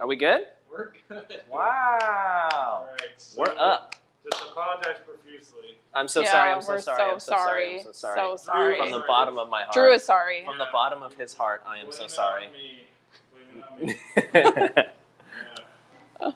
Are we good? We're good. Wow. All right, so We're up. Just apologize profusely. I'm so sorry. I'm so we're sorry. I'm so sorry. I'm so sorry. So sorry. From the bottom of my heart. Drew is sorry. From the bottom of his heart, I am so sorry. Blame it on me. All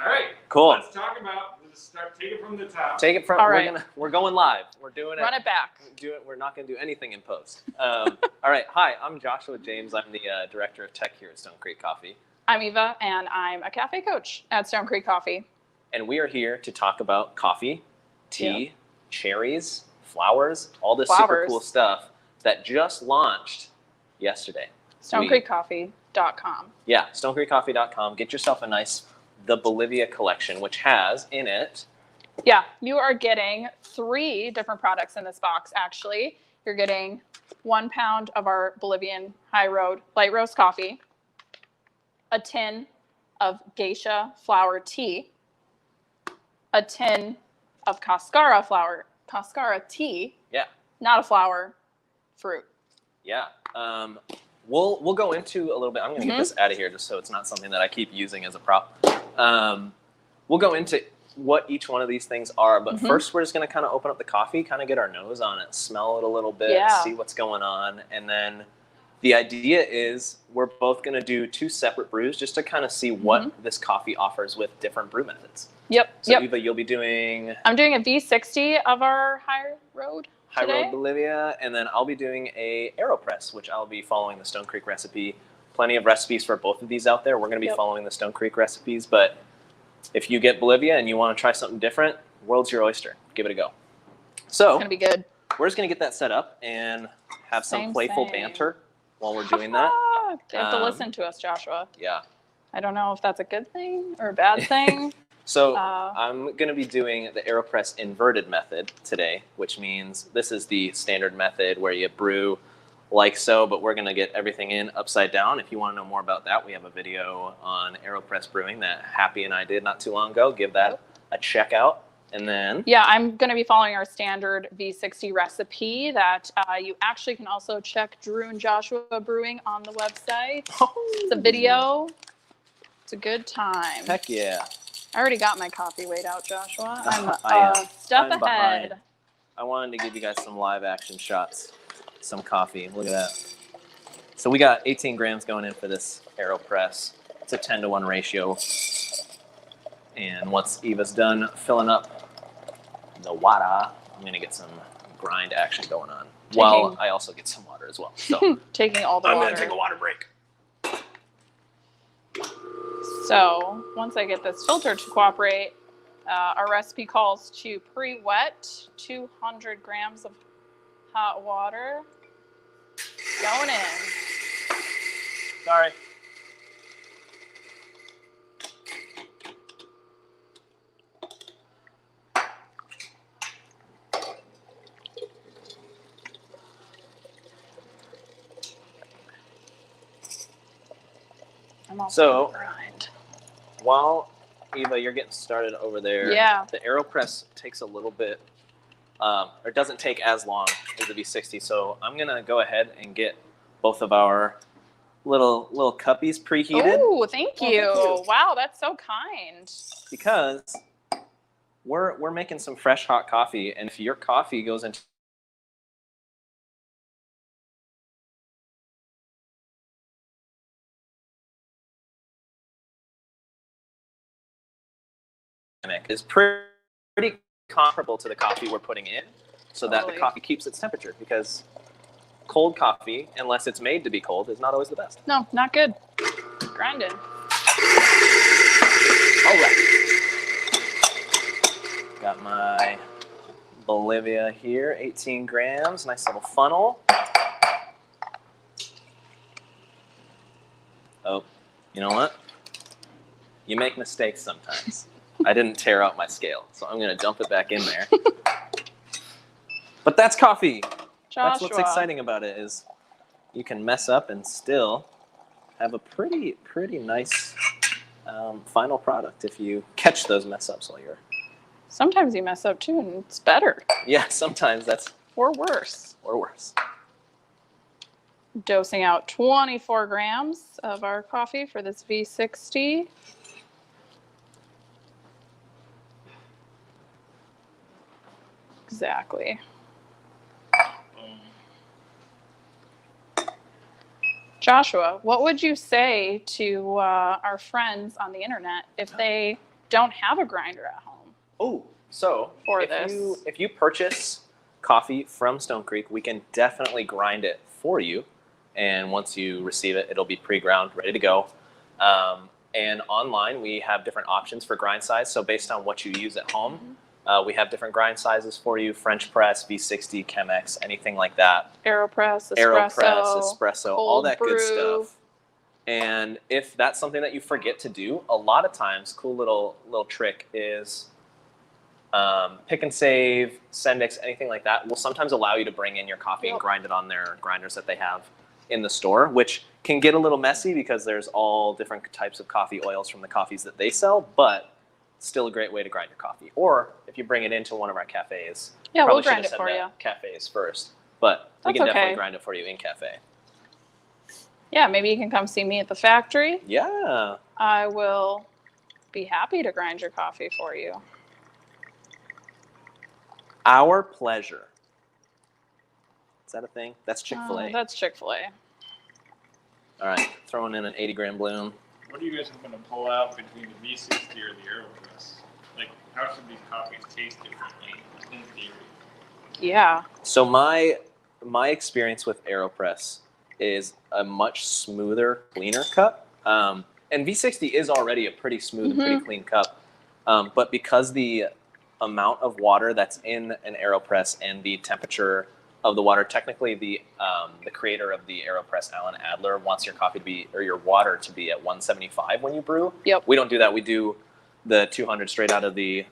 right. Cool. Let's talk about. Let's start. Take it from the top. Take it from. All right. We're going live. We're doing it. Run it back. We're not going to do anything in post. All right. Hi, I'm Joshua James. I'm the director of tech here at Stone Creek Coffee. I'm Eva, and I'm a cafe coach at Stone Creek Coffee. And we are here to talk about coffee, tea, cherries, flowers, all this super cool stuff that just launched yesterday. StoneCreekCoffee.com. Yeah, StoneCreekCoffee.com. Get yourself a nice The Bolivia collection, which has in it. Yeah, you are getting 3 different products in this box, actually. You're getting 1 pound of our Bolivian high road light roast coffee, a tin of geisha flower tea, a tin of cascara tea. Yeah. Not a flower, fruit. Yeah. We'll go into a little bit. I'm going to get this out of here just so it's not something that I keep using as a prop. We'll go into what each one of these things are, but first we're just going to kind of open up the coffee, kind of get our nose on it, smell it a little bit, see what's going on, and then the idea is we're both going to do 2 separate brews just to kind of see what this coffee offers with different brew methods. Yep. So Eva, you'll be doing... I'm doing a V60 of our high road today. High Road Bolivia, and then I'll be doing a AeroPress, which I'll be following the Stone Creek recipe. Plenty of recipes for both of these out there. We're going to be following the Stone Creek recipes, but if you get Bolivia and you want to try something different, world's your oyster. Give it a go. So it's going to be good. We're just going to get that set up and have some playful banter while we're doing that. You have to listen to us, Joshua. Yeah. I don't know if that's a good thing or a bad thing. So I'm going to be doing the AeroPress inverted method today, which means this is the standard method where you brew like so, but we're going to get everything in upside down. If you want to know more about that, we have a video on AeroPress brewing that Happy and I did not too long ago. Give that a check out. And then... Yeah, I'm going to be following our standard V60 recipe that you actually can also check Drew and Joshua Brewing on the website. It's a video. It's a good time. Heck yeah. I already got my coffee weighed out, Joshua. I'm step ahead. Behind. I wanted to give you guys some live action shots. Some coffee. Look at that. So we got 18 grams going in for this AeroPress. It's a 10-to-1 ratio. And once Eva's done filling up the water, I'm going to get some grind action going on. While I also get some water as well. So taking all the water. I'm going to take a water break. So once I get this filter to cooperate, our recipe calls to pre-wet 200 grams of hot water going in. Sorry. So, while Eva, you're getting started over there, the AeroPress takes a little bit, or doesn't take as long as the V60. So I'm gonna go ahead and get both of our little cuppies preheated. Oh, thank you! Wow, that's so kind. Because we're making some fresh hot coffee, and if your coffee goes into is pretty comparable to the coffee we're putting in, so that the coffee keeps its temperature, because cold coffee, unless it's made to be cold, is not always the best. No, not good. Grinding. All right. Got my Bolivia here, 18 grams, nice little funnel. Oh, you know what? You make mistakes sometimes. I didn't tear out my scale, so I'm going to dump it back in there. But that's coffee. Joshua. That's what's exciting about it, is you can mess up and still have a pretty nice final product if you catch those mess ups while you're... Sometimes you mess up too, and it's better. Yeah, sometimes that's... Or worse. Or worse. dosing out 24 grams of our coffee for this V60. Exactly. Joshua, what would you say to our friends on the internet if they don't have a grinder at home? Oh, so For if this. you purchase coffee from Stone Creek, we can definitely grind it for you. And once you receive it, it'll be pre-ground, ready to go. And online, we have different options for grind size. So based on what you use at home, we have different grind sizes for you: French press, V60, Chemex, anything like that. AeroPress, espresso, AeroPress, espresso, all cold that brew. good stuff. And if that's something that you forget to do, a lot of times, cool little trick is Pick and Save, Sendix, anything like that will sometimes allow you to bring in your coffee and grind it on their grinders that they have in the store, which can get a little messy because there's all different types of coffee oils from the coffees that they sell, but still a great way to grind your coffee. Or if you bring it into one of our cafes, Yeah, probably we'll grind should it have for said you. that cafes first, but we That's can definitely okay. grind it for you in cafe. Yeah, maybe you can come see me at the factory. Yeah. I will be happy to grind your coffee for you. Our pleasure. Is that a thing? That's Chick-fil-A. That's Chick-fil-A. All right, throwing in an 80-gram bloom. What are you guys hoping to pull out between the V60 or the AeroPress? Like, how should these coffees taste differently in theory? Yeah. So my experience with AeroPress is a much smoother, cleaner cup. And V60 is already a pretty smooth and pretty clean cup. But because the amount of water that's in an AeroPress and the temperature of the water, technically the creator of the AeroPress, Alan Adler, wants your coffee to be, or your water to be at 175 when you brew. Yep. We don't do that. We do the 200 straight out of the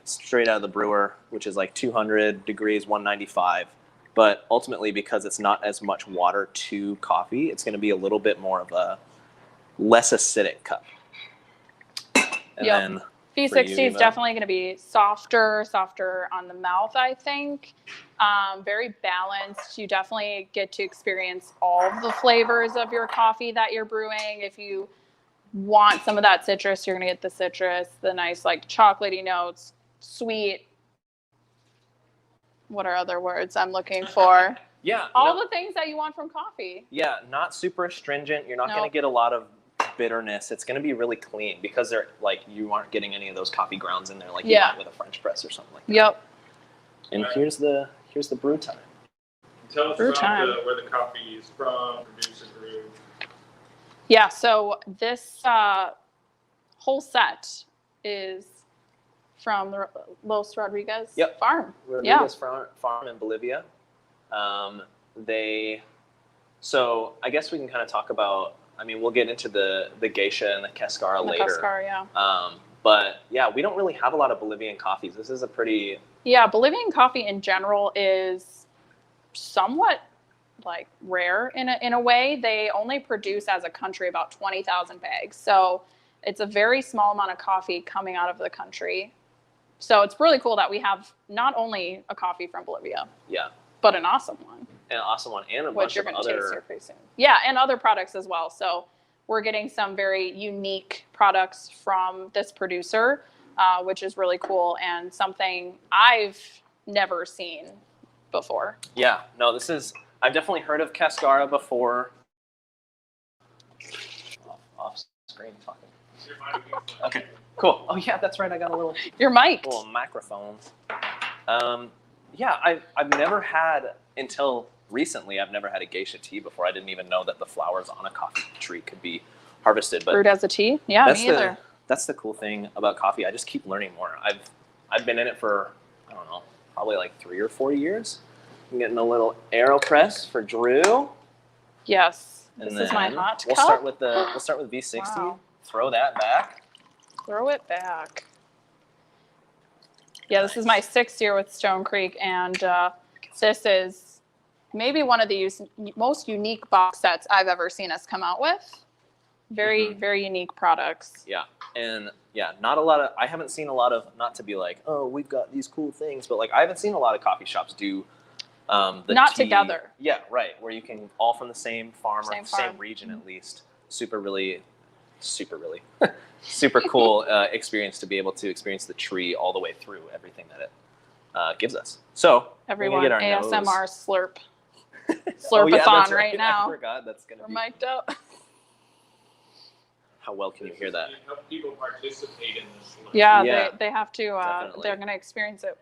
brewer, which is like 200 degrees, 195. But ultimately, because it's not as much water to coffee, it's going to be a little bit more of a less acidic cup. And Yep. then V60 is Eva? definitely going to be softer on the mouth, I think. Very balanced. You definitely get to experience all of the flavors of your coffee that you're brewing. If you want some of that citrus, you're going to get the citrus, the nice like chocolatey notes, sweet. What are other words I'm looking for? Yeah. All no, the things that you want from coffee. yeah, not super astringent. You're not going Nope. to get a lot of bitterness. It's going to be really clean because they're like you aren't getting any of those coffee grounds in there like you Yeah. might with a French press or something like that. Yep. And here's the brew time. Tell us Brew about time. where the coffee is from, producer brew. Yeah, so this whole set is from the Los Rodriguez Yep. farm. Rodriguez farm in Bolivia. So I guess we can kind of talk about. I mean, we'll get into the geisha and the cascara The later. Cascara, yeah. But yeah, we don't really have a lot of Bolivian coffees. This is a pretty Yeah, Bolivian coffee in general is somewhat like rare in a way. They only produce as a country about 20,000 bags. So it's a very small amount of coffee coming out of the country. So it's really cool that we have not only a coffee from Bolivia, yeah, but an awesome one. an awesome one and a Which bunch you're of going to taste other. here pretty soon. Yeah, and other products as well. So we're getting some very unique products from this producer, which is really cool and something I've never seen before. Yeah, no, this is. I've definitely heard of cascara before. Off screen talking. Okay, cool. Oh yeah, that's right. I got a little Your mic. microphone. Yeah, I've never had until recently. I've never had a geisha tea before. I didn't even know that the flowers on a coffee tree could be harvested. But Brewed as a tea? Yeah, that's me either. that's the cool thing about coffee. I just keep learning more. I've been in it for I don't know, probably like 3 or 4 years. I'm getting a little AeroPress for Drew. Yes. And This is my then hot we'll cup. start with V60. Wow. Throw that back. Throw it back. Yeah, this is my 6th year with Stone Creek, and this is maybe one of the most unique box sets I've ever seen us come out with. Very, very unique products. Yeah, and yeah, not a lot of. I haven't seen a lot of. Not to be like, oh, we've got these cool things, but like I haven't seen a lot of coffee shops do The Not tea- together. Yeah, right. Where you can all from the same farm or Same same farm. region at least. Super cool experience to be able to experience the tree all the way through everything that it gives us. So Everyone, we're gonna get our ASMR nose. slurp. Oh, Slurpathon yeah, that's right I now. forgot that's gonna We're be. mic'd up. How well can you hear that? Help people participate in this. Yeah, Yeah, they have to. definitely. They're gonna experience it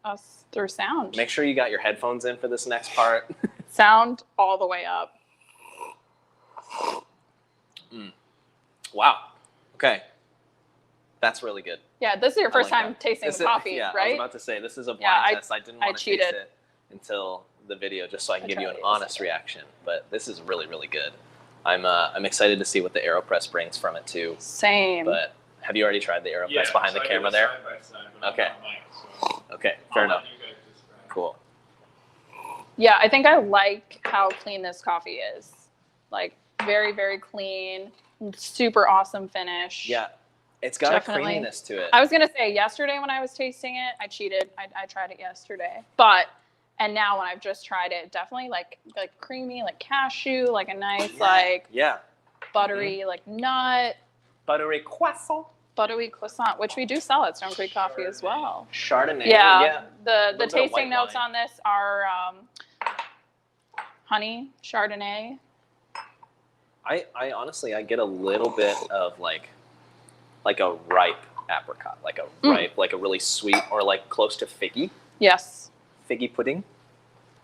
us through sound. Make sure you got your headphones in for this next part. Sound all the way up. Wow. Okay. That's really good. Yeah, this is your I first like time that. tasting This is- coffee, yeah, I was right? about to say this is a blind Yeah, test. I didn't I want to taste cheated. it until the video, just so I can I give you tried an it honest yesterday. reaction. But this is really, really good. I'm excited to see what the AeroPress brings from it too. Same. But have you already tried the AeroPress Yeah, behind so the I camera did a there? side by side, but I'm Okay. not Mike, so Okay, fair I'll let enough. you guys describe. Cool. Yeah, I think I like how clean this coffee is. Like very, very clean, super awesome finish. Yeah, it's got Definitely. a creaminess to it. I was gonna say yesterday when I was tasting it, I cheated. I tried it yesterday, and now when I've just tried it, definitely like creamy, like cashew, like a nice like yeah, buttery like nut, buttery croissant, buttery croissant, which we do sell at Stone Creek Coffee as well. Chardonnay. Yeah, the Little bit of tasting white notes wine. on this are honey, Chardonnay. I honestly I get a little bit of like a ripe apricot, like a ripe, like a really sweet or like close to figgy Yes. pudding.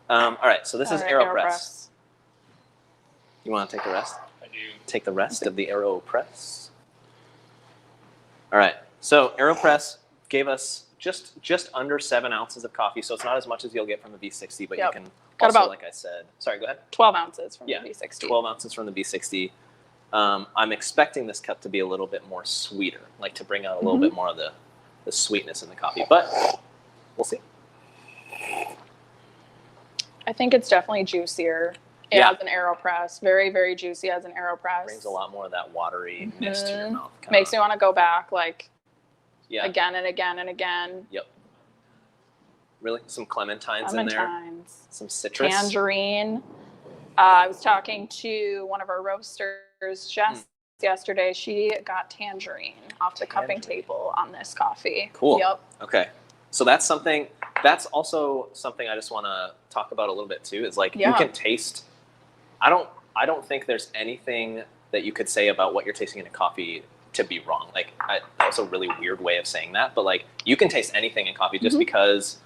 All right, so this is All right, AeroPress. You want to take the rest? I do. Take the rest of the AeroPress. All right, so AeroPress gave us just under 7 ounces of coffee, so it's not as much as you'll get from the V60, but Yep. you can Got also, about- like I said, sorry, go ahead. 12 ounces from Yeah, the V60. 12 ounces from the V60. I'm expecting this cup to be a little bit more sweeter, like to bring out a little Mhm. bit more of the sweetness in the coffee, but we'll see. I think it's definitely juicier Yeah. as an AeroPress. Very, very juicy as an AeroPress. Brings a lot more of that watery mist to your Mhm. mouth. kinda. Makes me want to go back like yeah, again and again and again. really some clementines in there, Clementines, some citrus. tangerine. I was talking to one of our roasters, Jess, yesterday. She got tangerine off the cupping Tangerine. table on this coffee. Cool. Yep. Okay, so that's also something I just want to talk about a little bit too. Is like you Yeah. can taste. I don't think there's anything that you could say about what you're tasting in a coffee to be wrong. Like that was a really weird way of saying that, but like you can taste anything in coffee just Mhm. because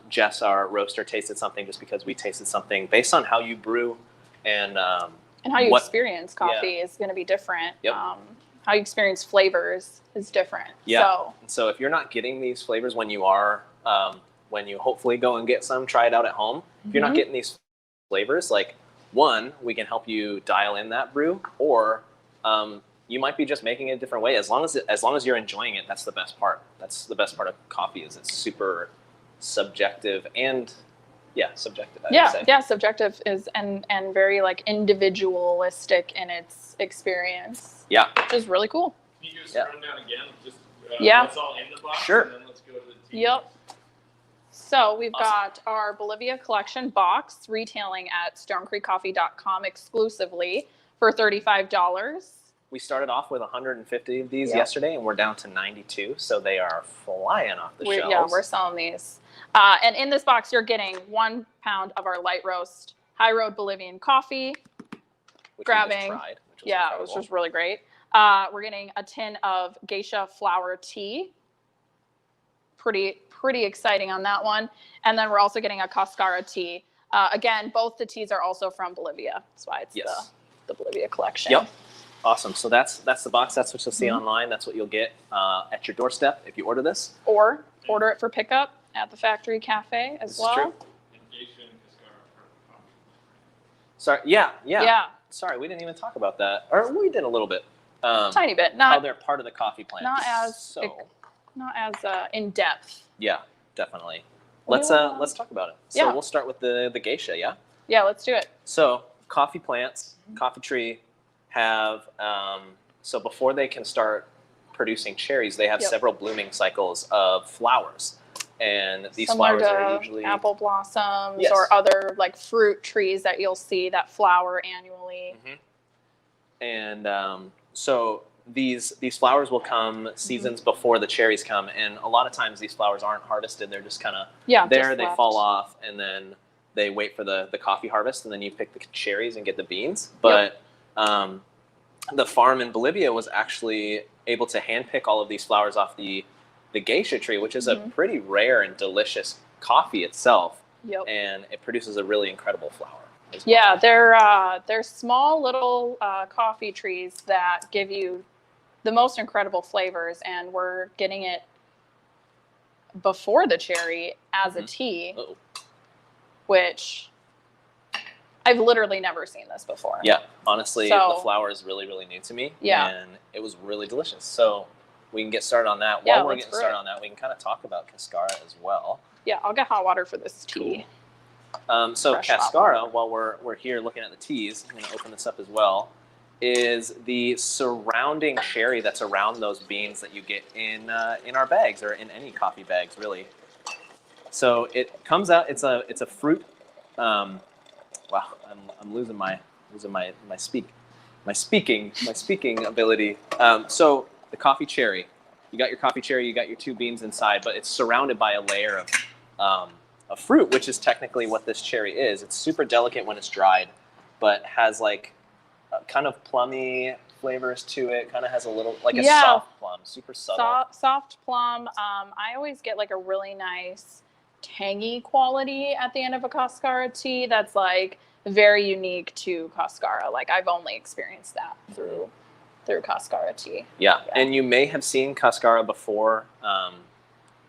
Jess, our roaster, tasted something, just because we tasted something based on how you brew and And how you what- experience coffee is going to be different. Yep. How you experience flavors is different. Yeah. So, So if you're not getting these flavors when you are, when you hopefully go and get some, try it out at home. If you're not Mhm. getting these flavors, like one, we can help you dial in that brew, or you might be just making it a different way. As long as you're enjoying it, that's the best part. That's the best part of coffee is it's super subjective and subjective. I would say. yeah, subjective is and very like individualistic in its experience, Yeah. which is really cool. Can you just Yeah. run down again? Just Yeah. what's all in the box? Sure. And then let's go to the tea. Yep. So we've Awesome. got our Bolivia collection box retailing at stonecreekcoffee.com exclusively for $35. We started off with 150 of these Yep. yesterday, and we're down to 92. So they are flying off the shelves. We're selling these. And in this box, you're getting 1 pound of our light roast high road Bolivian coffee. which grabbing- We just tried, which was Yeah, incredible. which was really great. We're getting a tin of geisha flower tea. Pretty exciting on that one. And then we're also getting a Cascara tea. Again, both the teas are also from Bolivia. That's why it's Yes. the Bolivia collection. Yep. Awesome. So that's the box. That's what you'll see Mhm. online. That's what you'll get at your doorstep if you order this. Or order it for pickup at the Factory Cafe as This is well. true. And Geisha and Cascara are coffee. Sorry. Yeah. Yeah, Sorry, we didn't even talk about that. Or we did a little bit. tiny bit. How Not they're part of the coffee plant. not as so. not as in depth. Yeah, definitely. We Let's will, let's talk about it. So yeah. we'll start with the geisha. Yeah. Yeah, let's do it. So coffee plants, Mm-hmm. coffee tree, have so before they can start producing cherries, they have Yep. several blooming cycles of flowers. And these Similar flowers are to usually apple blossoms Yes. or other like fruit trees that you'll see that flower annually. And so these flowers will come seasons before the cherries come, and a lot of times these flowers aren't harvested. They're just kind of there. just They left. fall off, and then they wait for the coffee harvest, and then you pick the cherries and get the beans. But the farm in Bolivia was actually able to handpick all of these flowers off the geisha tree, which is a pretty rare and delicious coffee itself, and it produces a really incredible flower. Yeah, they're small little coffee trees that give you the most incredible flavors, and we're getting it before the cherry as a tea, which I've literally never seen this before. Yeah, honestly, So- the flower is really, really new to me, Yeah. and it was really delicious. So we can get started on that. Yeah, While we're let's getting brew started it. on that, we can kind of talk about Cascara as well. Yeah, I'll get hot water for this tea. So Fresh hot Cascara, while we're here looking at the teas, I'm going to open this up as well, is the surrounding sherry that's around those beans that you get in our bags or in any coffee bags, really. So it comes out. It's a fruit. Wow, I'm losing my speaking ability. So the coffee cherry, you got your coffee cherry, you got your two beans inside, but it's surrounded by a layer of fruit, which is technically what this cherry is. It's super delicate when it's dried, but has like kind of plummy flavors to it. Kind of has a little like a soft plum, super subtle. Soft plum. I always get like a really nice tangy quality at the end of a Cascara tea that's like very unique to Cascara. Like I've only experienced that through Cascara tea. Yeah, and you may have seen Cascara before.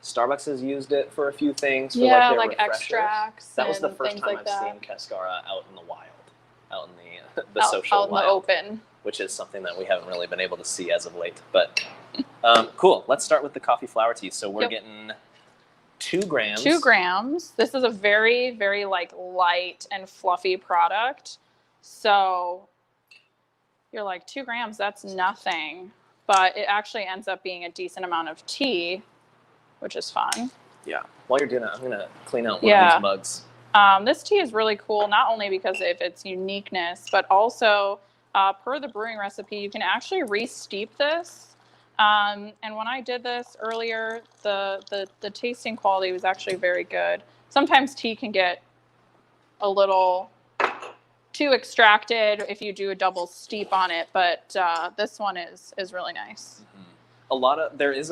Starbucks has used it for a few things. For Yeah, their like refreshers. extracts. That was the and first things time like I've that. seen Cascara out in the wild, out in the social out in wild, the open. which is something that we haven't really been able to see as of late. But cool. Let's start with the coffee flower tea. So we're getting 2 grams. 2 grams. This is a very, very like light and fluffy product. So you're like 2 grams, that's nothing. But it actually ends up being a decent amount of tea, which is fun. Yeah. While you're doing that, I'm gonna clean out one of these mugs. This tea is really cool, not only because of its uniqueness, but also per the brewing recipe, you can actually re-steep this. And when I did this earlier, the tasting quality was actually very good. Sometimes tea can get a little too extracted if you do a double steep on it, but this one is really nice. There's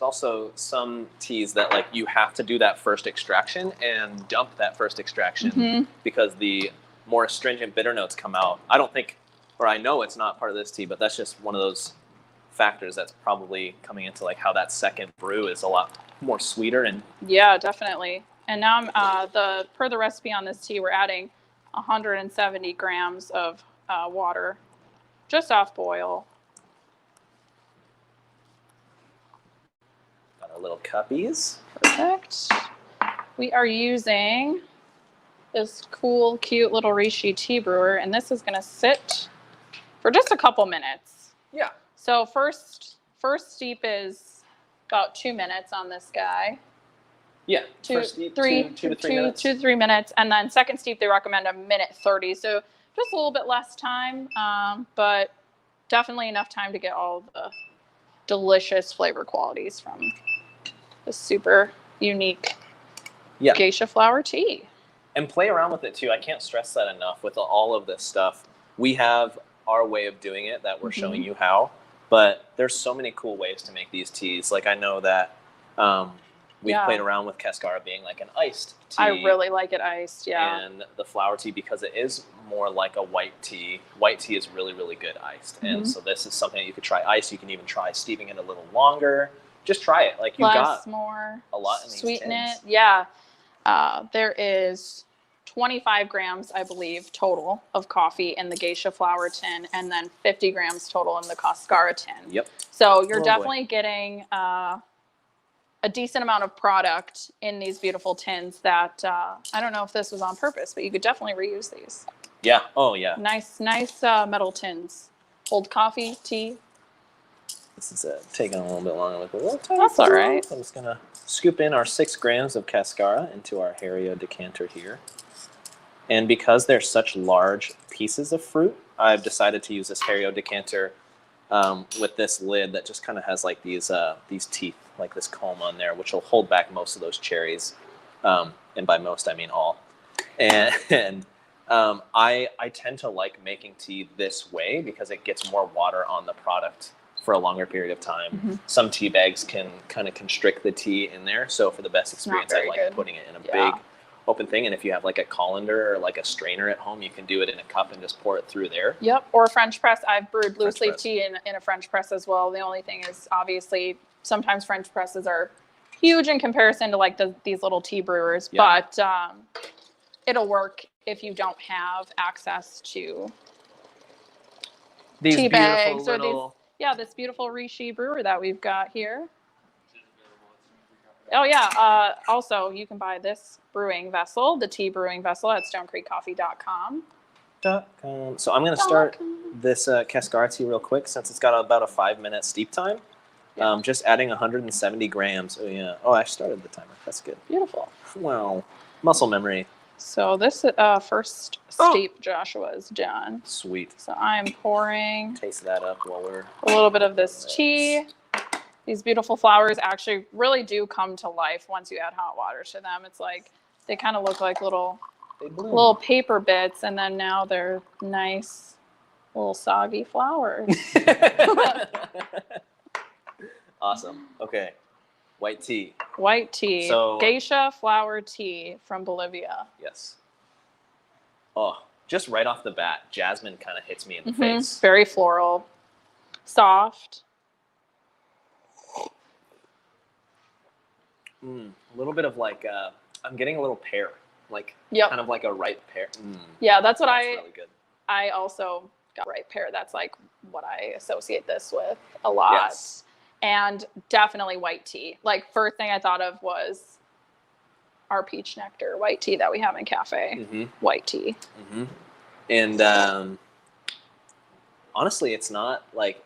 also some teas that like you have to do that first extraction and dump that first extraction because the more astringent bitter notes come out. I don't think, or I know it's not part of this tea, but that's just one of those factors that's probably coming into like how that second brew is a lot more sweeter. And yeah, definitely. And now per the recipe on this tea, we're adding 170 grams of water just off boil. got our little cuppies. Perfect. We are using this cool, cute little Rishi tea brewer, and this is going to sit for just a couple minutes. Yeah. So first steep is about 2 minutes on this guy. Yeah. Two to 3 minutes. 2 to 3 minutes, and then second steep they recommend 1:30. So just a little bit less time, but definitely enough time to get all the delicious flavor qualities from the super unique geisha flower tea. And play around with it too. I can't stress that enough. With all of this stuff, we have our way of doing it that we're showing you how. But there's so many cool ways to make these teas. Like I know that we've played around with Cascara being like an iced tea. I really like it iced, yeah. And the flower tea, because it is more like a white tea. White tea is really, really good iced. And so this is something that you could try iced. You can even try steeping it a little longer. Just try it. Like you've got more, a lot in these sweeten tins. it. Yeah. There is 25 grams, I believe, total of coffee in the geisha flower tin, and then 50 grams total in the Cascara tin. Yep. So you're definitely getting a decent amount of product in these beautiful tins that I don't know if this was on purpose, but you could definitely reuse these. Yeah. Oh, yeah. Nice metal tins. Hold coffee, tea. This is taking a little bit longer with the little tiny That's all right. I'm just gonna scoop in our 6 grams of Cascara into our Hario decanter here. And because they're such large pieces of fruit, I've decided to use this Hario decanter with this lid that just kind of has like these teeth, like this comb on there, which will hold back most of those cherries. And by most, I mean all. And I tend to like making tea this way because it gets more water on the product for a longer period of time. Mm-hmm. Some tea bags can kind of constrict the tea in there. So for the best experience, I very like good. putting it in a Yeah. big open thing. And if you have like a colander or like a strainer at home, you can do it in a cup and just pour it through there. Yep, or French press. I've brewed blue French sleeve press. tea in a French press as well. The only thing is, obviously, sometimes French presses are huge in comparison to like these little tea brewers, Yeah. but it'll work if you don't have access to These tea beautiful bags or little... this beautiful Rishi brewer that we've got here. Oh yeah. Also, you can buy this brewing vessel, the tea brewing vessel, at StoneCreekCoffee.com. So I'm going to start this Cascara tea real quick since it's got about a 5-minute steep time. Yeah. Just adding 170 grams. Oh yeah. Oh, I started the timer. That's good. Beautiful. Wow. Muscle memory. So this first steep Joshua is done. Sweet. So I'm pouring Taste that up while we're... a little bit of this tea. These beautiful flowers actually really do come to life once you add hot water to them. It's like they kind of look like little They bloom. little paper bits, and then now they're nice little soggy flowers. Awesome. Okay. White tea. White tea, So- geisha flower tea from Bolivia. Yes. Oh, just right off the bat, jasmine kind of hits me in the Mhm. face. Very floral, soft. A little bit of like, I'm getting a little pear, like Yep. kind of like a ripe pear. Yeah, that's what That's I really good. I also got ripe pear. That's like what I associate this with a lot. Yes. And definitely white tea. Like first thing I thought of was our peach nectar white tea that we have in cafe. Mm-hmm. White tea. Mm-hmm. And honestly, it's not like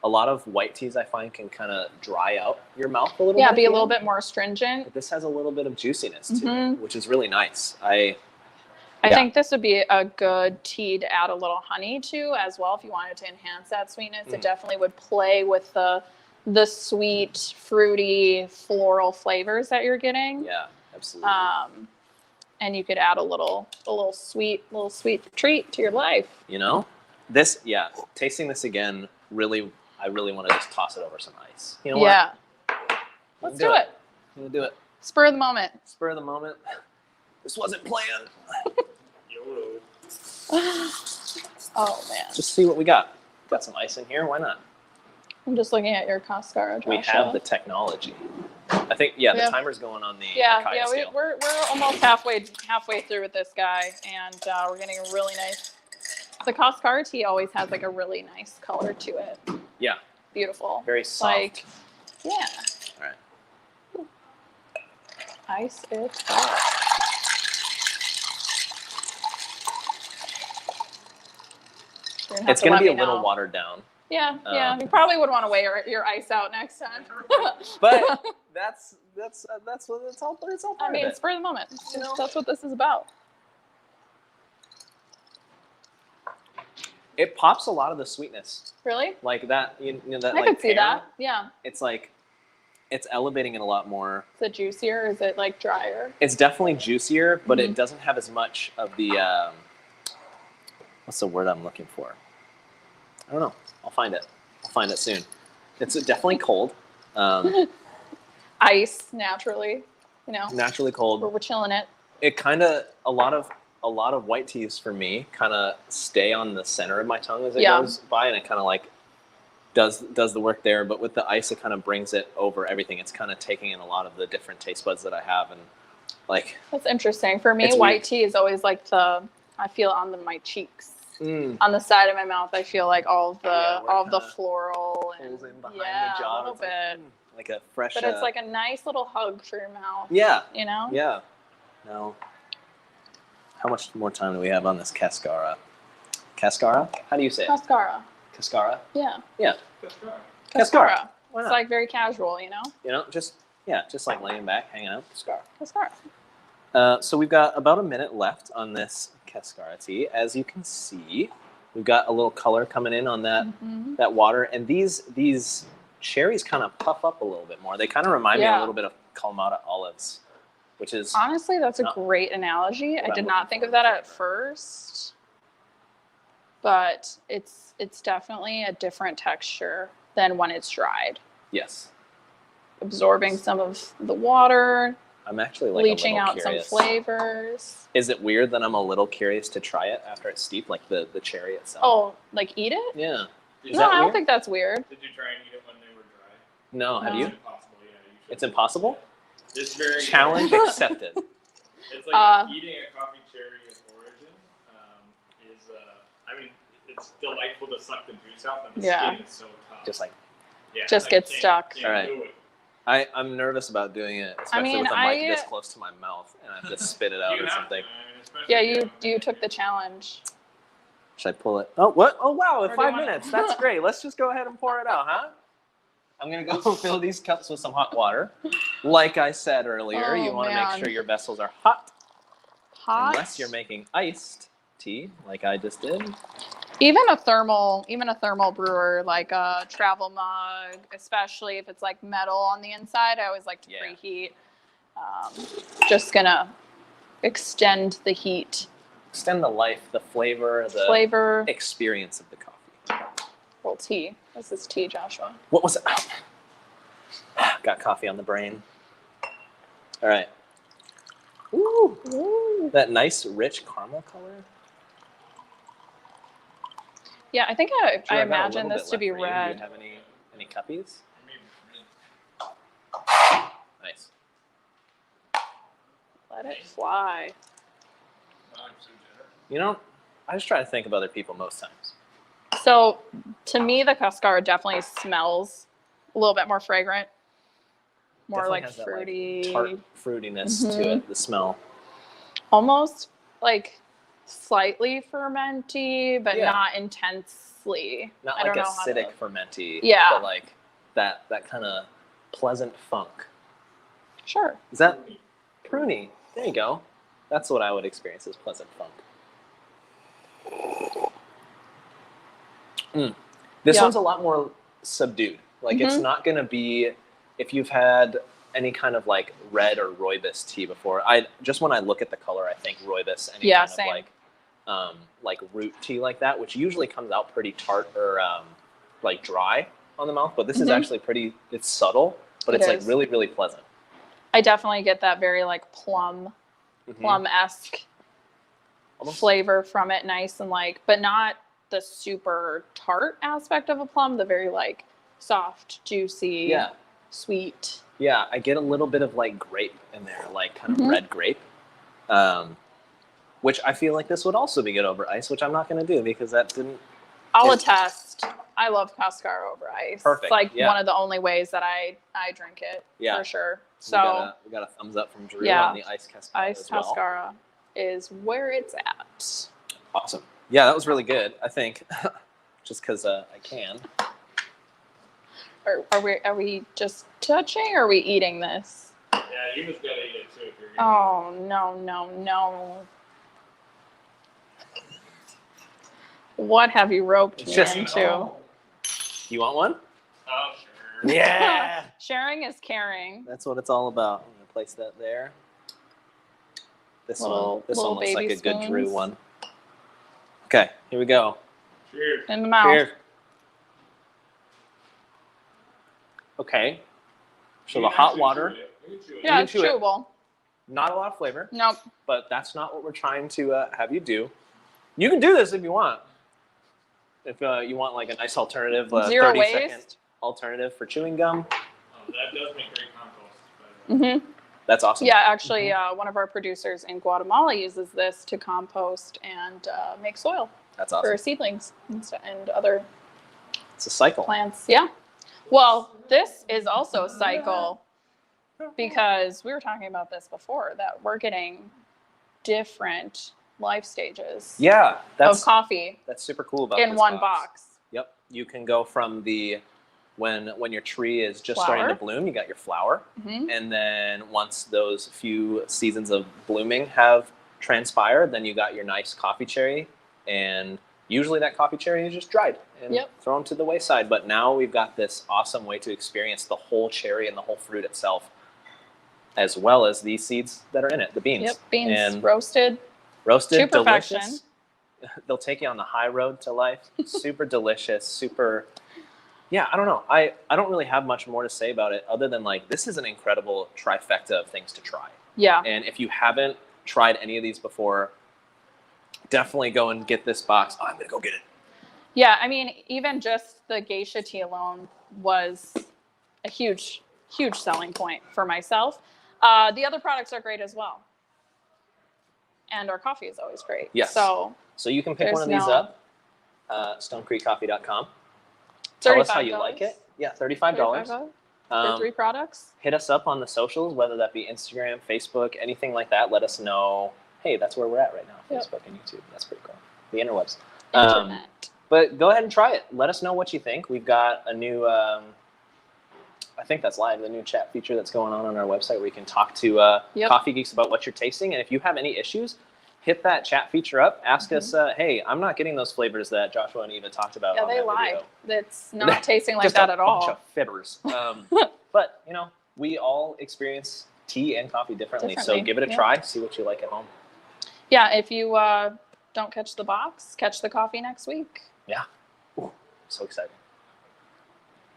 a lot of white teas I find can kind of dry out your mouth a little Yeah, bit. be a you little know? bit more astringent. But this has a little bit of juiciness to it, Mhm. which is really nice. I Yeah. think this would be a good tea to add a little honey to as well if you wanted to enhance that sweetness. It definitely would play with the sweet, fruity, floral flavors that you're getting. Yeah, absolutely. And you could add a little sweet treat to your life. You know, tasting this again, I really want to just toss it over some ice. You know what? Yeah. Let's do it. I'm gonna do it. Spur of the moment. Spur of the moment. This wasn't planned. YOLO. Oh man. Just see what we got. Got some ice in here. Why not? I'm just looking at your Cascara, Joshua. We have the technology. I think, yeah, the Yeah. timer's going on the Yeah, Akai yeah, scale. we're almost halfway through with this guy, and we're getting a really nice. The Cascara tea always has like a really nice color to it. Yeah, Beautiful. very soft. Like, yeah. All right. Ice it up. It's going to be a little watered down. Yeah, yeah. You probably would want to weigh your ice out next time. But that's what it's all part I mean, of it. spur of the moment. That's what this is about. It pops a lot of the sweetness. Really? Like that, you know, that I like could see pear, that. Yeah. It's like, it's elevating it a lot more. Is it juicier? Is it like drier? It's definitely juicier, but Mm-hmm. it doesn't have as much of the, what's the word I'm looking for? I don't know. I'll find it. I'll find it soon. It's definitely cold. Ice, naturally. You know, Naturally cold. we're chilling it. It kind of, a lot of white teas for me kind of stay on the center of my tongue as it Yeah. goes by, and it kind of like does the work there. But with the ice, it kind of brings it over everything. It's kind of taking in a lot of the different taste buds that I have, and like That's interesting. For me, It's white weird. tea is always like I feel on my cheeks. mm, On the side of my mouth, I feel like all of the Yeah, where it all of the kinda floral and pulls in behind yeah, the jaw. a little It's like, bit. like a fresh. But it's like a nice little hug for your mouth. yeah, You know? yeah. Now, how much more time do we have on this Cascara? Cascara? How do you say it? Cascara. Cascara? Yeah. Yeah. That's right. Cascara. Why It's not? like very casual, you know? You know, just like laying back, hanging out. Cascara. Cascara. So we've got about a minute left on this Cascara tea. As you can see, we've got a little color coming in on that Mhm. that water, and these cherries kind of puff up a little bit more. They kind of remind me a Yeah. little bit of Kalamata olives, which is Honestly, that's a Not great analogy. I what did I'm not looking think for of that in at flavor. first, but it's definitely a different texture than when it's dried. yes. Absorbing some of the water, I'm actually like leaching a little out curious. some flavors. Is it weird that I'm a little curious to try it after it's steeped, like the cherry itself? Oh, like eat it? yeah. Did, Is No, that I don't weird? think that's weird. did you try and eat it when they were dry? No, have No. you? It's impossible. Yeah, you should. It's impossible? It's very Challenge accepted. It's like eating a coffee cherry of origin is. I mean, it's delightful to suck the juice out, but the Yeah. skin is so tough. Just like yeah, just I gets can't- stuck. can't Alright. do it. I'm nervous about doing it, especially mean, with a mic I- this close to my mouth, and I have to spit it out You or have something. to, I mean, especially Yeah, if you took the challenge. Should I pull it? Oh, what? Oh, wow! In Or do you 5 wanna- minutes. That's great. Let's just go ahead and pour it out, huh? I'm gonna go fill these cups with some hot water. Like I said earlier, you Oh, want to man. make sure your vessels are hot, Hot. unless you're making iced tea, like I just did. Even a thermal brewer, like a travel mug, especially if it's like metal on the inside, I always like to Yeah. preheat. Just gonna extend the heat, Extend the life, the flavor, the flavor. experience of the coffee. Well, tea. This is tea, Joshua. What was it? Got coffee on the brain. All right. Ooh, Ooh. that nice rich caramel color. Yeah, I think Drew, I I've got a imagine little this bit to be left for you. red. Do you have any cuppies? I mean, Nice. Let it fly. I'm so generous. You know, I just try to think of other people most times. So, to me, the Cascara definitely smells a little bit more fragrant, more Definitely like has that, fruity, tart fruitiness to Mhm. it. The smell. almost like slightly fermenty, but Yeah. not intensely. Not I like don't know how to- acidic fermenty. Yeah. But like that kind of pleasant funk. Sure. Is that pruny? There you go. That's what I would experience as pleasant funk. This Yeah. one's a lot more subdued. Like it's Mhm. not going to be, if you've had any kind of like red or rooibos tea before. Just when I look at the color, I think rooibos. Any Yeah, kind same. of like root tea like that, which usually comes out pretty tart or like dry on the mouth. But this is Mhm. actually pretty. It's subtle, but It it's like is. really really pleasant. I definitely get that very like Mhm. plum-esque Almost- flavor from it, nice and like, but not the super tart aspect of a plum, the very like soft, juicy, Yeah. sweet. Yeah, I get a little bit of like grape in there, like kind of Mhm. red grape, which I feel like this would also be good over ice, which I'm not going to do because that didn't. I'll Taste- attest. I love Cascara over ice. Perfect, It's like yeah. one of the only ways that I drink it, Yeah. for sure. We So got a thumbs up from Drew Yeah. on the ice cascara ice as well. Cascara is where it's at. Awesome. Yeah, that was really good. I think just because I can. Are we just touching or are we eating this? Yeah, you just gotta eat it too if you're gonna. Oh no. What have you roped me Just- into? You want one? Oh, sure. Yeah. Sharing is caring. That's what it's all about. I'm gonna place that there. This Little- one little looks like baby a good Drew spoons. one. Okay, here we go. Cheers. In the mouth. Cheers. Okay. So You the can hot actually water, chew it. You can chew it. Yeah, can it's chew it. chewable. not a lot of flavor, Nope. but that's not what we're trying to have you do. You can do this if you want. If you want like a nice alternative, Zero 30-second waste. alternative for chewing gum, That does make great compost. By the way. hmm that's awesome. Yeah, actually, one of our producers in Guatemala uses this to compost and make soil That's for awesome. seedlings and other It's a cycle. plants. Yeah. Well, this is also a cycle because we were talking about this before that we're getting different life stages Yeah, of that's coffee super cool about in this one box. Yep, you can go from the when your tree is just starting to Flower. bloom, you got your flower. Mhm. And then once those few seasons of blooming have transpired, then you got your nice coffee cherry. And usually that coffee cherry is just dried and Yep. thrown to the wayside. But now we've got this awesome way to experience the whole cherry and the whole fruit itself, as well as these seeds that are in it, the beans. Yep, beans And roasted. roasted, to perfection. delicious. They'll take you on the high road to life. Super delicious, super. Yeah, I don't know. I don't really have much more to say about it other than like this is an incredible trifecta of things to try. Yeah. And if you haven't tried any of these before, definitely go and get this box. Oh, I'm gonna go get it. Yeah, I mean, even just the geisha tea alone was a huge, huge selling point for myself. The other products are great as well. And our coffee is always great. Yes. So So you can pick There's one of these no- up. StoneCreekCoffee.com. Tell us how you like it. Yeah, $35. for 3 products. Hit us up on the socials, whether that be Instagram, Facebook, anything like that. Let us know, hey, that's where we're at right now. Yep. Facebook and YouTube. That's pretty cool. The interwebs. Internet. But go ahead and try it. Let us know what you think. We've got a new, I think that's live, the new chat feature that's going on our website where you can talk to Yep. coffee geeks about what you're tasting. And if you have any issues, hit that chat feature up. Ask us, hey, I'm not getting those flavors that Joshua and Eva talked about Yeah, on they that lied. video. It's not tasting like Just that a at bunch all. of fibbers. But, you know, we all experience tea and coffee differently. So Differently, give it a yeah. try. See what you like at home. Yeah, if you don't catch the box, catch the coffee next week. Ooh, so exciting.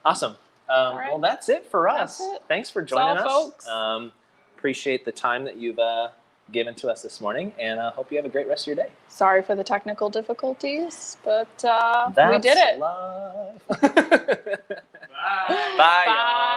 Awesome. right. Well, that's it for us. That's it. Thanks for That's all, joining us. folks. Appreciate the time that you've given to us this morning, and hope you have a great rest of your day. Sorry for the technical difficulties, but we That's did it. live. Bye. Bye, Bye. y'all.